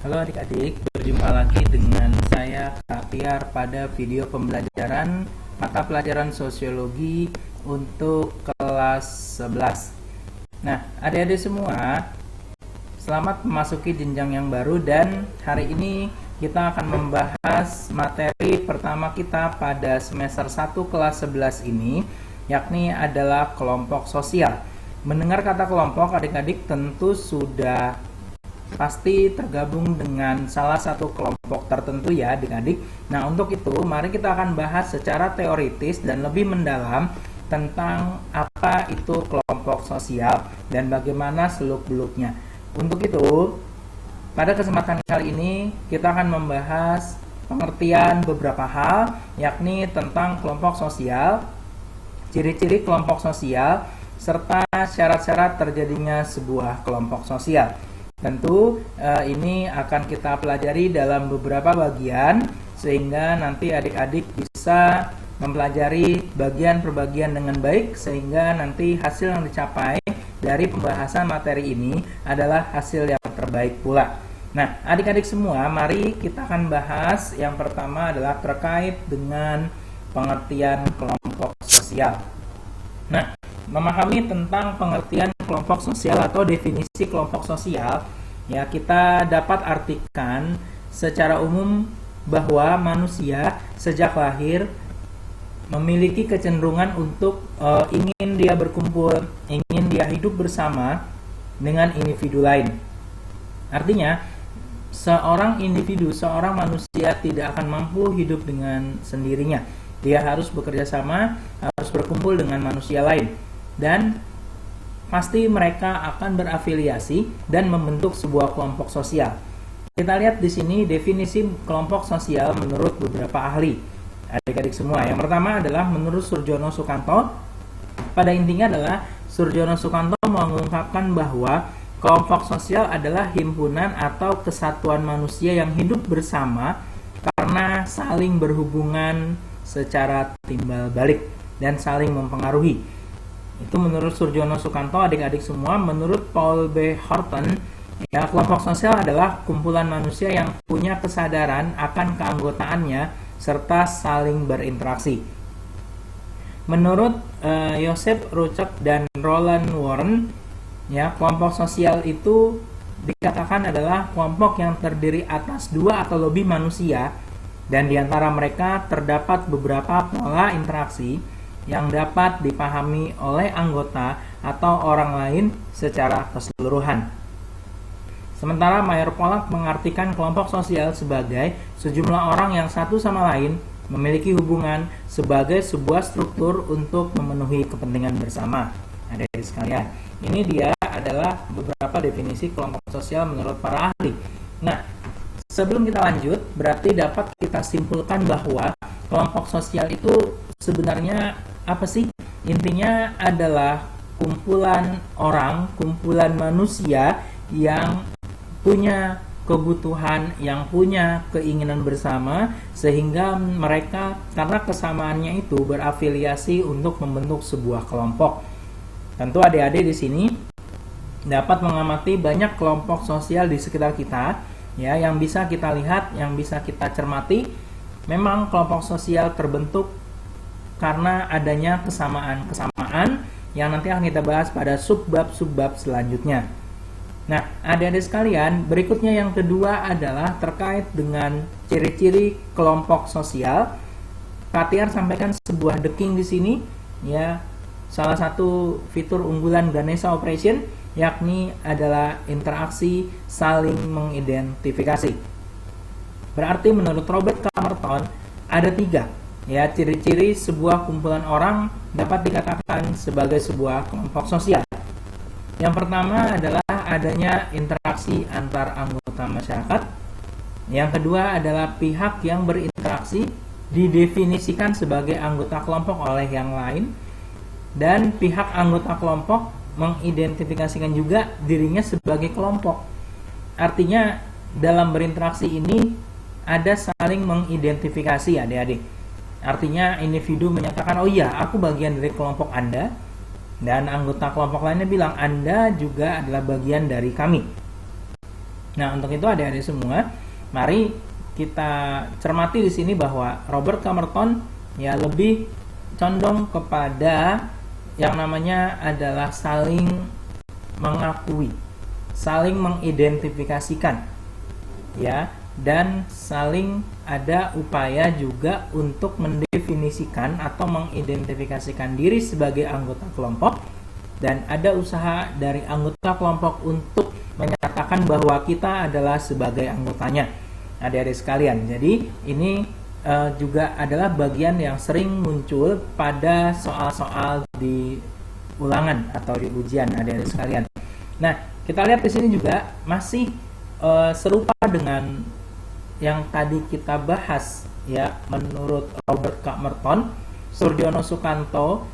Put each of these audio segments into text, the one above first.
Halo adik-adik, berjumpa lagi dengan saya Kak Tiar pada video pembelajaran mata pelajaran sosiologi untuk kelas 11. Nah, adik-adik semua, selamat memasuki jenjang yang baru dan hari ini kita akan membahas materi pertama kita pada semester 1 kelas 11 ini, yakni adalah kelompok sosial. Mendengar kata kelompok, adik-adik tentu sudah pasti tergabung dengan salah satu kelompok tertentu ya adik-adik. Nah, untuk itu mari kita akan bahas secara teoritis dan lebih mendalam tentang apa itu kelompok sosial dan bagaimana seluk-beluknya. Untuk itu, pada kesempatan kali ini kita akan membahas pengertian beberapa hal, yakni tentang kelompok sosial, ciri-ciri kelompok sosial, serta syarat-syarat terjadinya sebuah kelompok sosial. Tentu ini akan kita pelajari dalam beberapa bagian sehingga nanti adik-adik bisa mempelajari bagian per bagian dengan baik sehingga nanti hasil yang dicapai dari pembahasan materi ini adalah hasil yang terbaik pula. Nah, adik-adik semua, mari kita akan bahas yang pertama adalah terkait dengan pengertian kelompok sosial. Nah, memahami tentang pengertian kelompok sosial atau definisi kelompok sosial, ya kita dapat artikan secara umum bahwa manusia sejak lahir memiliki kecenderungan untuk ingin dia berkumpul, ingin dia hidup bersama dengan individu lain. Artinya, seorang individu, seorang manusia tidak akan mampu hidup dengan sendirinya. Dia harus bekerja sama, harus berkumpul dengan manusia lain. Dan pasti mereka akan berafiliasi dan membentuk sebuah kelompok sosial. Kita lihat di sini definisi kelompok sosial menurut beberapa ahli. Adik-adik semua, yang pertama adalah menurut Surjono Sukanto. Pada intinya adalah Surjono Sukanto mengungkapkan bahwa kelompok sosial adalah himpunan atau kesatuan manusia yang hidup bersama karena saling berhubungan secara timbal balik dan saling mempengaruhi. Itu menurut Surjono Sukanto, adik-adik semua. Menurut Paul B. Horton, ya, kelompok sosial adalah kumpulan manusia yang punya kesadaran akan keanggotaannya serta saling berinteraksi. Menurut Joseph Ruchek dan Roland Warren, ya, kelompok sosial itu dikatakan adalah kelompok yang terdiri atas dua atau lebih manusia dan di antara mereka terdapat beberapa pola interaksi yang dapat dipahami oleh anggota atau orang lain secara keseluruhan. Sementara Meyer Polak mengartikan kelompok sosial sebagai sejumlah orang yang satu sama lain memiliki hubungan sebagai sebuah struktur untuk memenuhi kepentingan bersama. Adik-adik sekalian, ini dia adalah beberapa definisi kelompok sosial menurut para ahli. Nah, sebelum kita lanjut, berarti dapat kita simpulkan bahwa kelompok sosial itu sebenarnya apa sih? Intinya adalah kumpulan orang, kumpulan manusia yang punya kebutuhan, yang punya keinginan bersama, sehingga mereka karena kesamaannya itu berafiliasi untuk membentuk sebuah kelompok. Tentu adik-adik di sini dapat mengamati banyak kelompok sosial di sekitar kita, ya, yang bisa kita lihat, yang bisa kita cermati. Memang kelompok sosial terbentuk karena adanya kesamaan-kesamaan yang nanti akan kita bahas pada subbab-subbab selanjutnya. Nah, adik-adik sekalian, berikutnya yang kedua adalah terkait dengan ciri-ciri kelompok sosial. Kak Tiar sampaikan sebuah deking di sini, ya, salah satu fitur unggulan Ganesha Operation yakni adalah interaksi saling mengidentifikasi. Berarti menurut Robert Camerton ada 3, ya, ciri-ciri sebuah kumpulan orang dapat dikatakan sebagai sebuah kelompok sosial. Yang pertama adalah adanya interaksi antar anggota masyarakat. Yang kedua adalah pihak yang berinteraksi didefinisikan sebagai anggota kelompok oleh yang lain. Dan pihak anggota kelompok mengidentifikasikan juga dirinya sebagai kelompok. Artinya dalam berinteraksi ini ada saling mengidentifikasi, adik-adik. Artinya individu menyatakan, oh iya, aku bagian dari kelompok Anda, dan anggota kelompok lainnya bilang, Anda juga adalah bagian dari kami. Nah, untuk itu adik-adik semua, mari kita cermati di sini bahwa Robert Camerton ya lebih condong kepada yang namanya adalah saling mengakui, saling mengidentifikasikan, ya, dan saling ada upaya juga untuk mendefinisikan atau mengidentifikasikan diri sebagai anggota kelompok, dan ada usaha dari anggota kelompok untuk menyatakan bahwa kita adalah sebagai anggotanya, adik-adik sekalian. Jadi ini juga adalah bagian yang sering muncul pada soal-soal di ulangan atau di ujian, adik-adik sekalian. Nah, kita lihat di sini juga masih serupa dengan yang tadi kita bahas, ya. Menurut Robert Camerton, Soedjono Sukanto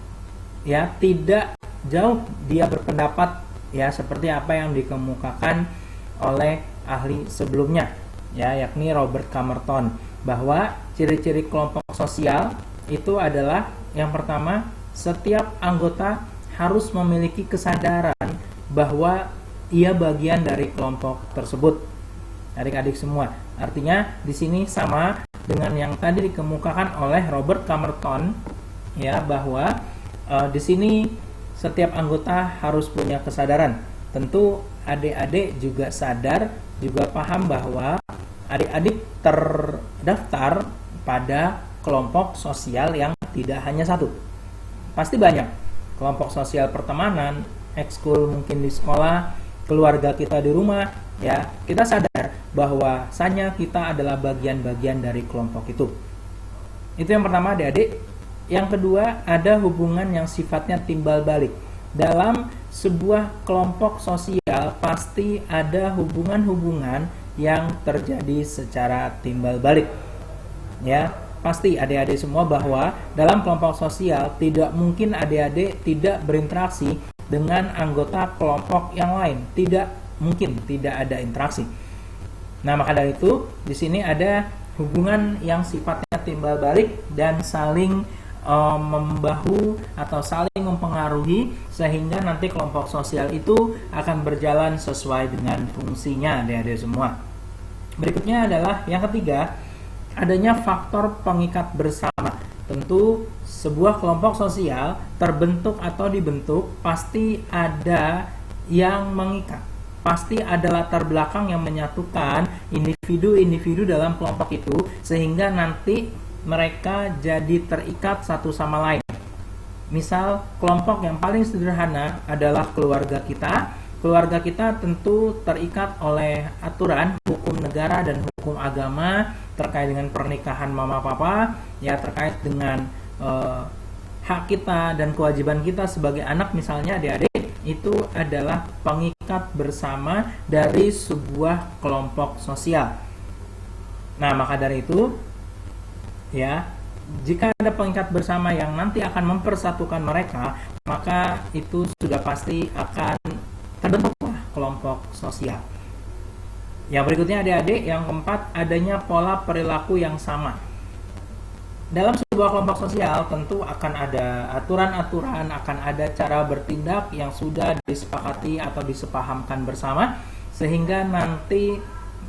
ya tidak jauh dia berpendapat ya seperti apa yang dikemukakan oleh ahli sebelumnya, ya, yakni Robert Camerton, bahwa ciri-ciri kelompok sosial itu adalah yang pertama, setiap anggota harus memiliki kesadaran bahwa ia bagian dari kelompok tersebut, adik-adik semua. Artinya di sini sama dengan yang tadi dikemukakan oleh Robert Camerton, ya, bahwa di sini setiap anggota harus punya kesadaran. Tentu adik-adik juga sadar, juga paham bahwa adik-adik terdaftar pada kelompok sosial yang tidak hanya satu. Pasti banyak. Kelompok sosial pertemanan, ekskul mungkin di sekolah, keluarga kita di rumah, ya. Kita sadar bahwasanya kita adalah bagian-bagian dari kelompok itu. Itu yang pertama, adik-adik. Yang kedua, ada hubungan yang sifatnya timbal balik. Dalam sebuah kelompok sosial pasti ada hubungan-hubungan yang terjadi secara timbal balik. Ya, pasti adik-adik semua bahwa dalam kelompok sosial tidak mungkin adik-adik tidak berinteraksi dengan anggota kelompok yang lain. Tidak mungkin tidak ada interaksi. Nah, maka dari itu di sini ada hubungan yang sifatnya timbal balik dan saling membahu atau saling mempengaruhi, sehingga nanti kelompok sosial itu akan berjalan sesuai dengan fungsinya, adik-adik semua. Berikutnya adalah yang ketiga, adanya faktor pengikat bersama. Tentu sebuah kelompok sosial terbentuk atau dibentuk pasti ada yang mengikat, pasti ada latar belakang yang menyatukan individu-individu dalam kelompok itu, sehingga nanti mereka jadi terikat satu sama lain. Misal, kelompok yang paling sederhana adalah keluarga kita. Keluarga kita tentu terikat oleh aturan hukum negara dan hukum agama terkait dengan pernikahan mama papa, ya, terkait dengan hak kita dan kewajiban kita sebagai anak, misalnya adik-adik, itu adalah pengikat bersama dari sebuah kelompok sosial. Nah, maka dari itu, ya, jika ada pengikat bersama yang nanti akan mempersatukan mereka, maka itu sudah pasti akan terbentuklah kelompok sosial. Yang berikutnya adik-adik, yang keempat, adanya pola perilaku yang sama. Dalam sebuah kelompok sosial tentu akan ada aturan-aturan, akan ada cara bertindak yang sudah disepakati atau disepahamkan bersama, sehingga nanti,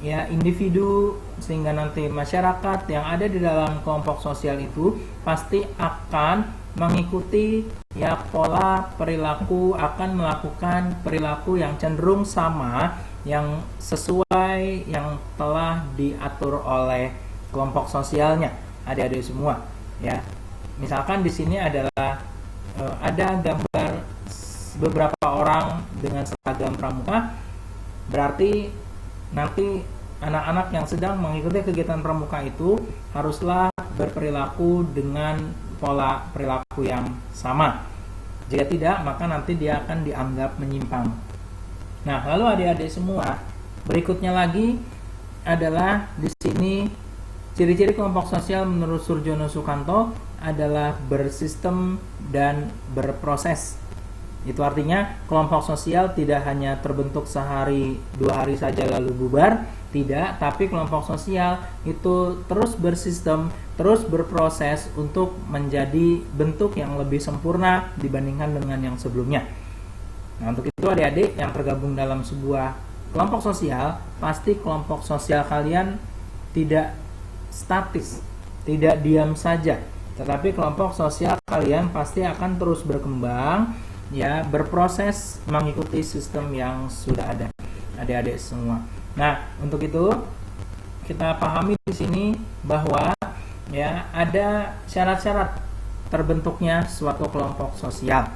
ya, individu, sehingga nanti masyarakat yang ada di dalam kelompok sosial itu pasti akan mengikuti, ya, pola perilaku, akan melakukan perilaku yang cenderung sama, yang sesuai yang telah diatur oleh kelompok sosialnya, adik-adik semua, ya. Misalkan di sini adalah ada gambar beberapa orang dengan seragam pramuka, berarti nanti anak-anak yang sedang mengikuti kegiatan pramuka itu haruslah berperilaku dengan pola perilaku yang sama. Jika tidak, maka nanti dia akan dianggap menyimpang. Nah, lalu adik-adik semua, berikutnya lagi adalah di sini ciri-ciri kelompok sosial menurut Soedjono Sukanto adalah bersistem dan berproses. Itu artinya kelompok sosial tidak hanya terbentuk sehari, 2 hari saja lalu bubar, tidak, tapi kelompok sosial itu terus bersistem, terus berproses untuk menjadi bentuk yang lebih sempurna dibandingkan dengan yang sebelumnya. Nah, untuk itu adik-adik yang tergabung dalam sebuah kelompok sosial, pasti kelompok sosial kalian tidak statis, tidak diam saja, tetapi kelompok sosial kalian pasti akan terus berkembang, ya, berproses mengikuti sistem yang sudah ada, adik-adik semua. Nah, untuk itu kita pahami di sini bahwa ya ada syarat-syarat terbentuknya suatu kelompok sosial.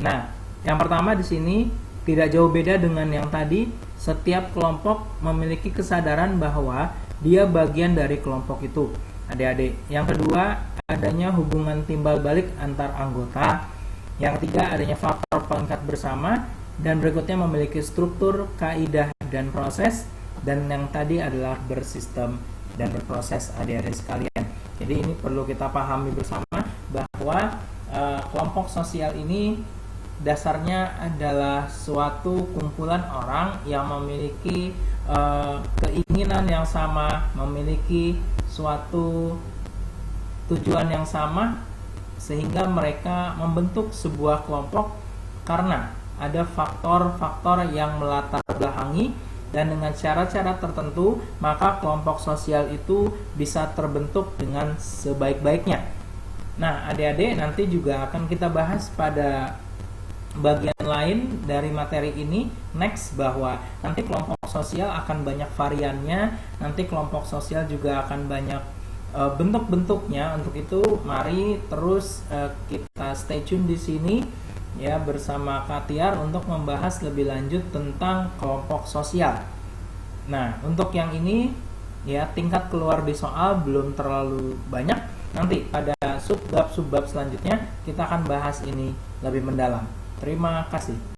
Nah, yang pertama di sini tidak jauh beda dengan yang tadi, setiap kelompok memiliki kesadaran bahwa dia bagian dari kelompok itu, adik-adik. Yang kedua, adanya hubungan timbal balik antar anggota. Yang ketiga, adanya faktor pengikat bersama. Dan berikutnya memiliki struktur, kaidah, dan proses. Dan yang tadi adalah bersistem dan berproses, adik-adik sekalian. Jadi ini perlu kita pahami bersama bahwa kelompok sosial ini dasarnya adalah suatu kumpulan orang yang memiliki keinginan yang sama, memiliki suatu tujuan yang sama, sehingga mereka membentuk sebuah kelompok karena ada faktor-faktor yang melatar belakangi, dan dengan syarat-syarat tertentu maka kelompok sosial itu bisa terbentuk dengan sebaik-baiknya. Nah, adik-adik, nanti juga akan kita bahas pada bagian lain dari materi ini next, bahwa nanti kelompok sosial akan banyak variannya, nanti kelompok sosial juga akan banyak bentuk-bentuknya. Untuk itu mari terus kita stay tune di sini ya bersama Kak Tiar untuk membahas lebih lanjut tentang kelompok sosial. Nah, untuk yang ini ya tingkat keluar di soal belum terlalu banyak. Nanti pada subbab selanjutnya kita akan bahas ini lebih mendalam. Terima kasih.